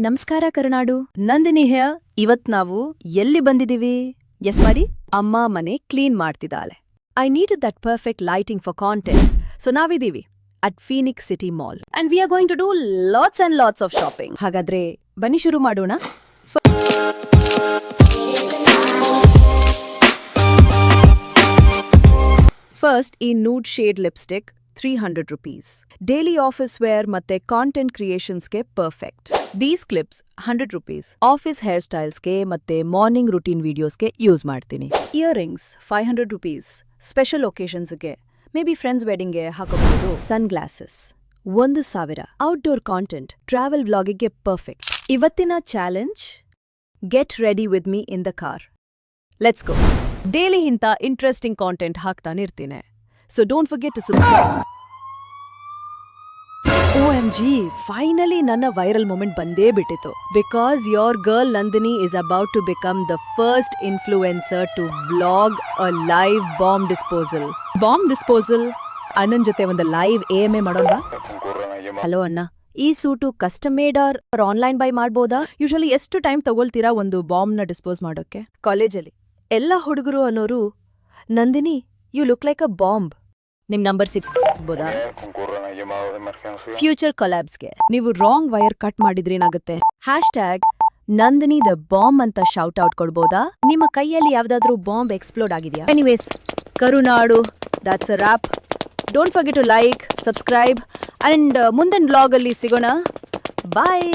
ನಮಸ್ಕಾರ ಕರುನಾಡು, ನಂದಿನಿ ಹಿಯರ್. ಇವತ್ ನಾವು ಎಲ್ಲಿ ಬಂದಿದೀವಿ? ಎಸ್ ಮಾಡಿ, ಅಮ್ಮ ಮನೆ ಕ್ಲೀನ್ ಮಾಡ್ತಿದ್ದಾಳೆ. I need that perfect lighting for content. So ನಾವಿದೀವಿ at Phoenix city mall and we are going to do lots and lots of shopping. ಹಾಗಾದ್ರೆ ಬನ್ನಿ ಶುರು ಮಾಡೋಣ. ಫಸ್ಟ್ ಈ nude shade lipstick 300 rupees. Daily office wear ಮತ್ತೆ content ಕ್ರಿಯೇಷನ್ಸ್ಗೆ perfect. These clips 100 rupees. Office hair ಸ್ಟೈಲ್ಸ್ಗೆ ಮತ್ತೆ ಮಾರ್ನಿಂಗ್ ರುಟೀನ್ ವಿಡಿಯೋಸ್ಗೆ ಯೂಸ್ ಮಾಡ್ತೀನಿ. Earrings 500 rupees. ಸ್ಪೆಷಲ್ ಒಕೇಶನ್ಸ್ಗೆ, ಮೇ ಬಿ ಫ್ರೆಂಡ್ಸ್ ವೆಡ್ಡಿಂಗ್ಗೆ ಹಾಕಬಹುದು. ಸನ್ ಗ್ಲಾಸಸ್ 1000. ಔಟ್ಡೋರ್ ಕಾಂಟೆಂಟ್, ಟ್ರಾವೆಲ್ ವ್ಲಾಗಿಗೆ ಪರ್ಫೆಕ್ಟ್. ಇವತ್ತಿನ challenge, get ready with me in the car. Let's go. Daily ಇಂಥ ಇಂಟ್ರೆಸ್ಟಿಂಗ್ ಕಾಂಟೆಂಟ್ ಹಾಕ್ತಾನಿರ್ತೀನಿ. So don't forget to subscribe. OMG, finally ನನ್ನ viral moment ಬಂದೇ ಬಿಟ್ಟಿತು. Because your girl Nandini is about to become the first influencer to vlog a live bomb disposal. ಅಣ್ಣನ್ ಜೊತೆ ಒಂದು live AMA ಮಾಡೋಣ. Hello ಅಣ್ಣ, ಈ suit custom made are online buy ಮಾಡ್ಬೋದಾ? ಯೂಶಲಿ ಎಷ್ಟು ಟೈಮ್ ತಗೊಳ್ತೀರಾ ಒಂದು ಬಾಂಬ್ನ ಡಿಸ್ಪೋಸ್ ಮಾಡೋಕ್ಕೆ? ಕಾಲೇಜಲ್ಲಿ ಎಲ್ಲ ಹುಡುಗರು ಅನ್ನೋರು, Nandini you look like a bomb. ನಿಮ್ ನಂಬರ್ ಸಿಗ್ಬೋದಾ? ಫ್ಯೂಚರ್ ಕೊಲ್ಯಾಬ್ಸ್ಗೆ ನೀವು ರಾಂಗ್ ವೈರ್ ಕಟ್ ಮಾಡಿದ್ರೇನಾಗುತ್ತೆ? ಹ್ಯಾಶ್ಟ್ಯಾಗ್ ನಂದಿನಿ ದ ಬಾಂಬ್ ಅಂತ ಶೌಟ್ ಔಟ್ ಕೊಡ್ಬೋದಾ? ನಿಮ್ಮ ಕೈಯಲ್ಲಿ ಯಾವ್ದಾದ್ರೂ ಬಾಂಬ್ ಎಕ್ಸ್ಪ್ಲೋಡ್ ಆಗಿದೆಯಾ? Anyways, Karunadu, that's a rap. Don't forget to like, subscribe and ಮುಂದಿನ ಬ್ಲಾಗ್ ಅಲ್ಲಿ ಸಿಗೋಣ. ಬಾಯ್.